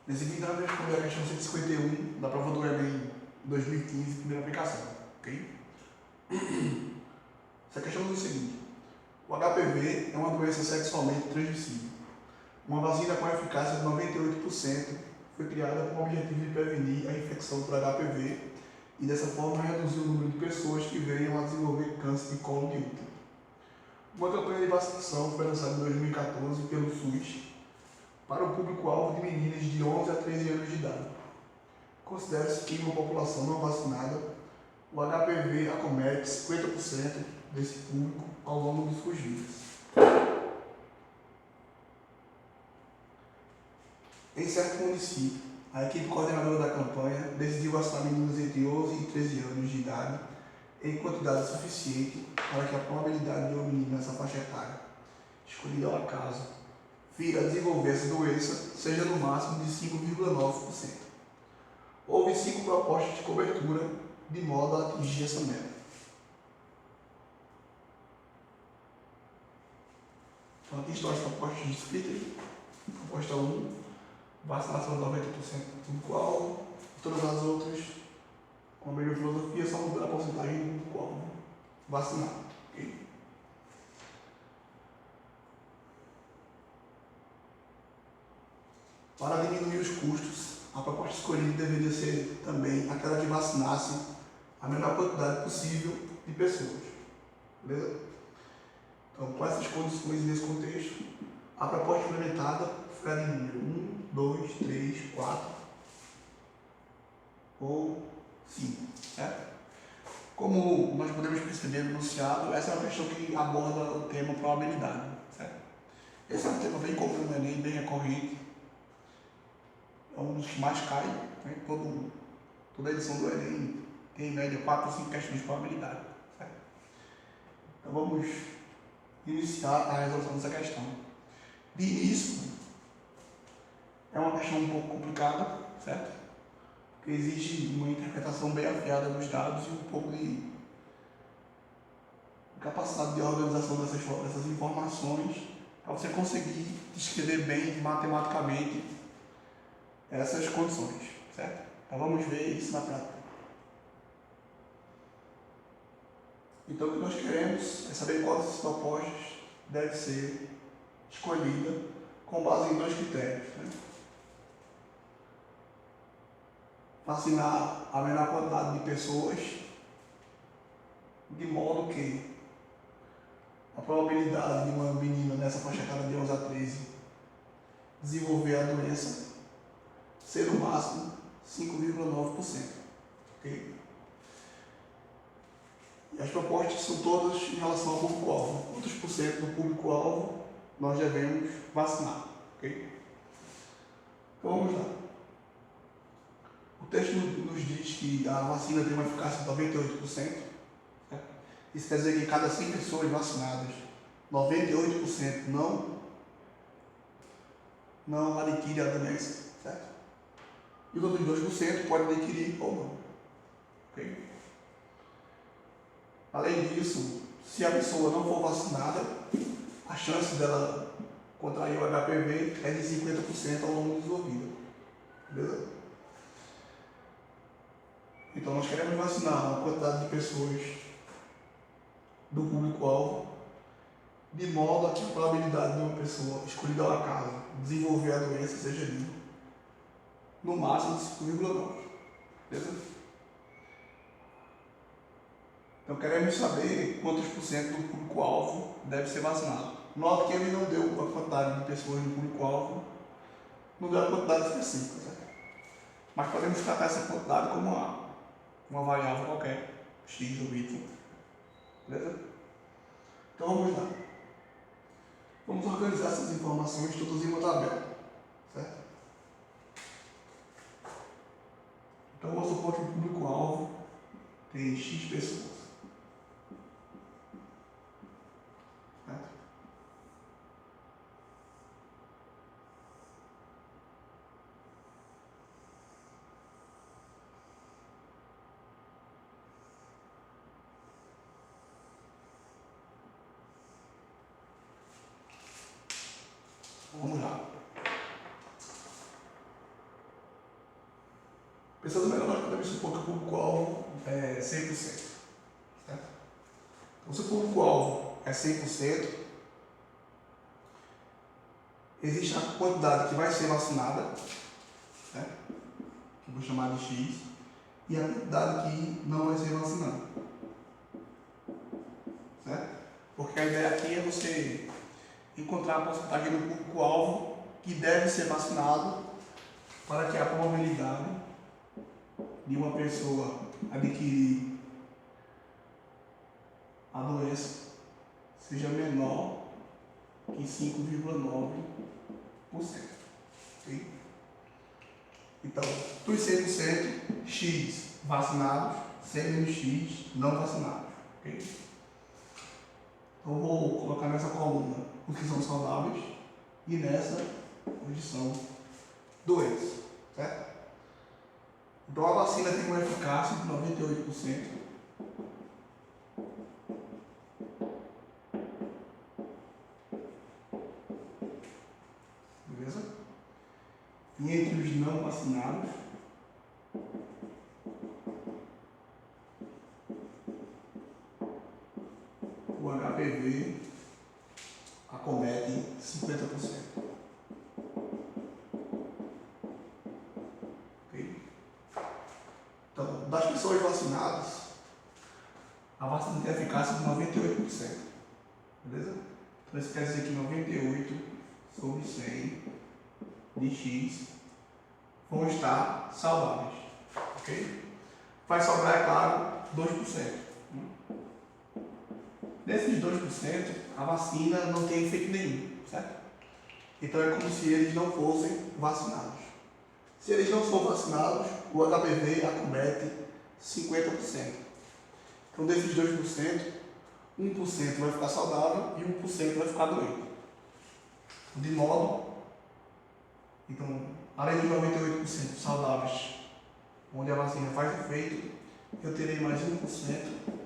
Nesse vídeo eu vou responder a questão 151 da prova do Enem 2015, primeira aplicação, ok? Essa questão diz o seguinte: o HPV é uma doença sexualmente transmissível. Uma vacina com eficácia de 98% foi criada com o objetivo de prevenir a infecção por HPV e dessa forma reduzir o número de pessoas que venham a desenvolver câncer de colo de útero. Uma campanha de vacinação foi lançada em 2014 pelo SUS para o público-alvo de meninas de 11 a 13 anos de idade. Considera-se que em uma população não vacinada, o HPV acomete 50% desse público ao longo de suas vidas. Em certo município, a equipe coordenadora da campanha decidiu vacinar meninas entre 11 e 13 anos de idade em quantidade suficiente para que a probabilidade de uma menina nessa faixa etária, escolhida ao acaso, vir a desenvolver essa doença seja no máximo de 5,9%. Houve 5 propostas de cobertura de modo a atingir essa meta. Então aqui estão as propostas descritas. Proposta 1, vacinação de 90% do público-alvo. Todas as outras, com a mesma filosofia, só mudando a porcentagem do público-alvo vacinado. Okay? Para diminuir os custos, a proposta escolhida deveria ser também aquela que vacinasse a menor quantidade possível de pessoas. Beleza? Então, com essas condições e nesse contexto, a proposta implementada foi a de número 1, 2, 3, 4 ou 5. Certo? Como nós podemos perceber no enunciado, essa é uma questão que aborda o tema probabilidade. Certo? Esse é um tema bem comum no Enem, bem recorrente. É um dos que mais cai. Né? Toda edição do Enem tem em média 4 ou 5 questões de probabilidade. Certo? Então vamos iniciar a resolução dessa questão. De início, é uma questão um pouco complicada, certo? Porque exige uma interpretação bem afiada dos dados e um pouco de capacidade de organização dessas informações para você conseguir descrever bem matematicamente essas condições, certo? Então vamos ver isso na prática. Então o que nós queremos é saber quais dessas propostas deve ser escolhida com base em 2 critérios. Né? Vacinar a menor quantidade de pessoas, de modo que a probabilidade de uma menina nessa faixa etária de 11 a 13 desenvolver a doença ser no máximo 5,9%. Okay? E as propostas são todas em relação ao público-alvo. Quantos por cento do público-alvo nós devemos vacinar? Okay? Então vamos lá. O texto nos diz que a vacina tem uma eficácia de 98%. Certo? Isso quer dizer que cada 100 pessoas vacinadas, 98% não adquire a doença. Certo? E os outros 2% podem adquirir ou não. Okay? Além disso, se a pessoa não for vacinada, a chance dela contrair o HPV é de 50% ao longo de sua vida. Beleza? Então nós queremos vacinar uma quantidade de pessoas do público-alvo de modo a que a probabilidade de uma pessoa escolhida ao acaso desenvolver a doença seja de no máximo 5,9. Beleza? Então queremos saber quantos por cento do público-alvo deve ser vacinado. Note que ele não deu a quantidade de pessoas no público-alvo, não deu a quantidade específica, certo? Mas podemos tratar essa quantidade como uma variável qualquer, x ou y. Beleza? Então vamos lá. Vamos organizar essas informações todas em uma tabela, certo? Então vamos supor que o público-alvo tem x pessoas. Certo? Vamos lá. Pensando melhor, nós podemos supor que o público-alvo é 100%. Certo? Então, se o público-alvo é 100%, existe a quantidade que vai ser vacinada, certo? Que eu vou chamar de X, e a quantidade que não vai ser vacinada. Certo? Porque a ideia aqui é você encontrar a porcentagem do público-alvo que deve ser vacinado para que a probabilidade de uma pessoa adquirir a doença seja menor que 5,9%. Okay? Então, dos 100%, X vacinados, 100 menos X não vacinados. Okay? Então, eu vou colocar nessa coluna os que são saudáveis e nessa os que são doentes. Certo? Então, a vacina tem uma eficácia de 98%. Beleza? E entre os não vacinados, o HPV acomete 50%. Okay? Então, das pessoas vacinadas, a vacina tem eficácia de 98%. Beleza? Então, isso quer dizer que 98 sobre 100 de X vão estar saudáveis. Ok? Vai sobrar, é claro, 2%. Desses 2%, a vacina não tem efeito nenhum, certo? Então é como se eles não fossem vacinados. Se eles não são vacinados, o HPV acomete 50%. Então desses 2%, 1% vai ficar saudável e 1% vai ficar doente. De modo, então, além de 98% saudáveis, onde a vacina faz efeito, eu terei mais 1%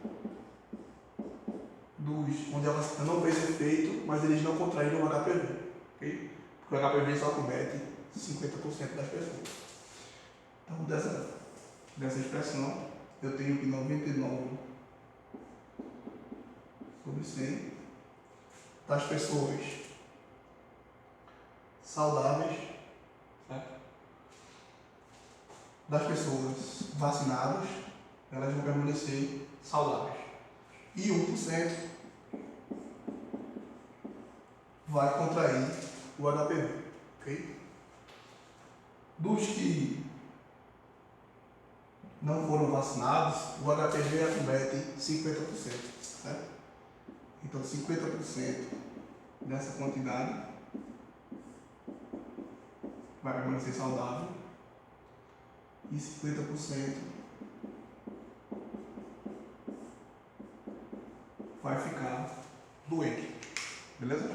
dos onde a vacina não fez efeito, mas eles não contraíram o HPV. Okay? Porque o HPV só acomete 50% das pessoas. Então, dessa expressão, eu tenho que 99 sobre 100 das pessoas saudáveis, certo? Das pessoas vacinadas, elas vão permanecer saudáveis. E 1% vai contrair o HPV. Okay? Dos que não foram vacinados, o HPV acomete 50%. Certo? Então, 50% dessa quantidade vai permanecer saudável e 50% vai ficar doente. Beleza?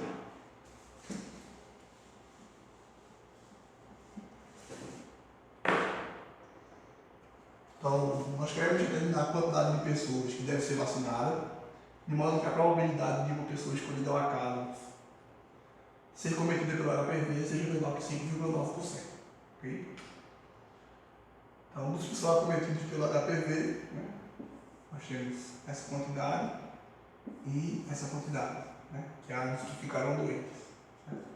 Então, nós queremos determinar a quantidade de pessoas que deve ser vacinada, de modo que a probabilidade de uma pessoa escolhida ao acaso ser cometida pelo HPV seja menor que 5,9%. Okay? Então, dos que são acometidos pelo HPV, né, nós temos essa quantidade e essa quantidade, né, que é os que ficaram doentes. Certo?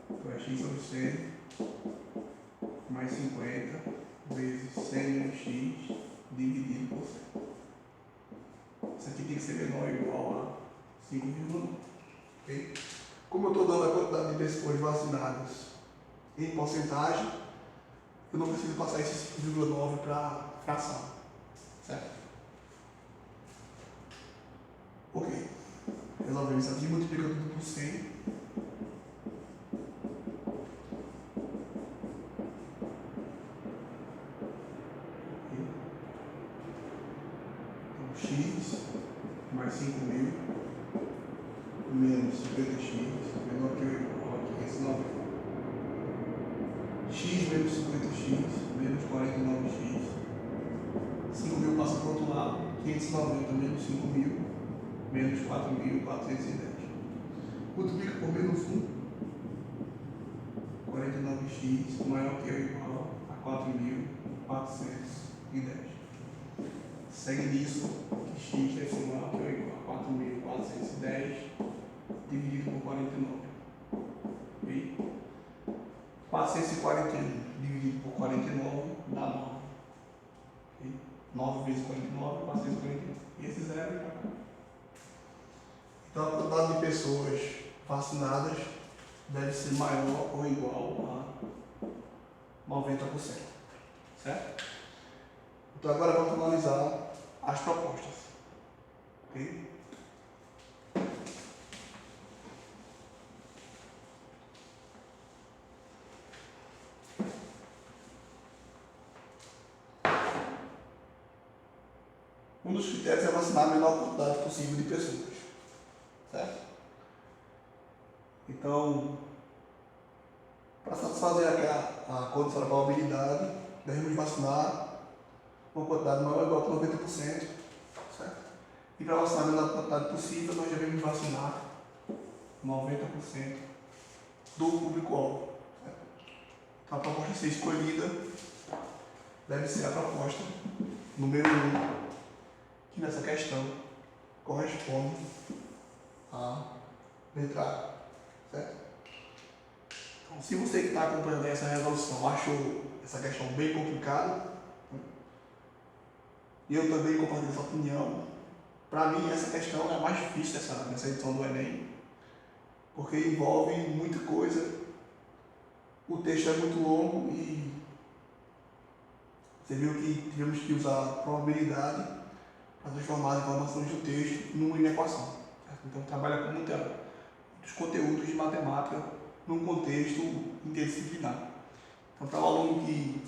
Então, é x sobre 100 mais 50 vezes 100 menos x dividido por 100. Isso aqui tem que ser menor ou igual a 5,9. Okay? Como eu estou dando a quantidade de pessoas vacinadas em porcentagem, eu não preciso passar esse 5,9 para fração. Certo? Ok. Resolvemos isso aqui, multiplicando tudo por 100. Então, x mais 5.000 menos 50x menor que ou igual a 590. X menos 50x menos 49x. 5.000 passa para o outro lado. 590 menos 5.000 menos 4.410. Multiplica por menos 1. 49x maior que ou igual a 4.410. 410. Segue disso que x decimal que é igual a 4.410 dividido por 49. Ok? 441 dividido por 49 dá 9. Okay? 9 vezes 49 é 441. E esse zero é para cá. Então a quantidade de pessoas vacinadas deve ser maior ou igual a 90%. Certo? Então agora vamos analisar as propostas. Ok? Um dos critérios é vacinar a menor quantidade possível de pessoas. Certo? Então, para satisfazer a condição da probabilidade, devemos vacinar uma quantidade maior ou igual a 90%. Certo? E para vacinar a menor quantidade possível, nós devemos vacinar 90% do público-alvo. Então, a proposta a ser escolhida deve ser a proposta número 1, que nessa questão corresponde à letra A. Certo? Então, se você que está acompanhando essa resolução achou essa questão bem complicada, e eu também compartilho essa opinião, para mim essa questão é a mais difícil dessa edição do Enem, porque envolve muita coisa, o texto é muito longo e você viu que tivemos que usar probabilidade para transformar as informações do texto numa equação. Certo? Então trabalha com muitos conteúdos de matemática num contexto interdisciplinar. Então para o aluno que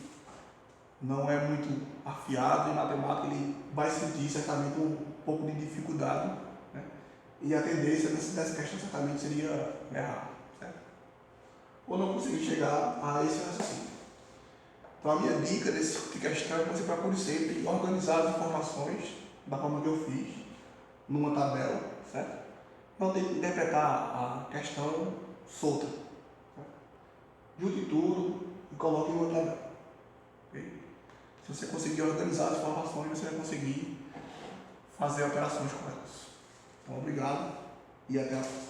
não é muito afiado em matemática, ele vai sentir certamente um pouco de dificuldade, né? E a tendência dessa questão certamente seria errar, certo? Ou não conseguir chegar a esse raciocínio. Então a minha dica desse tipo de questão é que você procure sempre organizar as informações da forma que eu fiz, numa tabela, certo? Não tem que interpretar a questão solta. Certo? Junte tudo e coloque em uma tabela. Okay? Se você conseguir organizar as informações, você vai conseguir fazer operações corretas. Então, obrigado e até a próxima.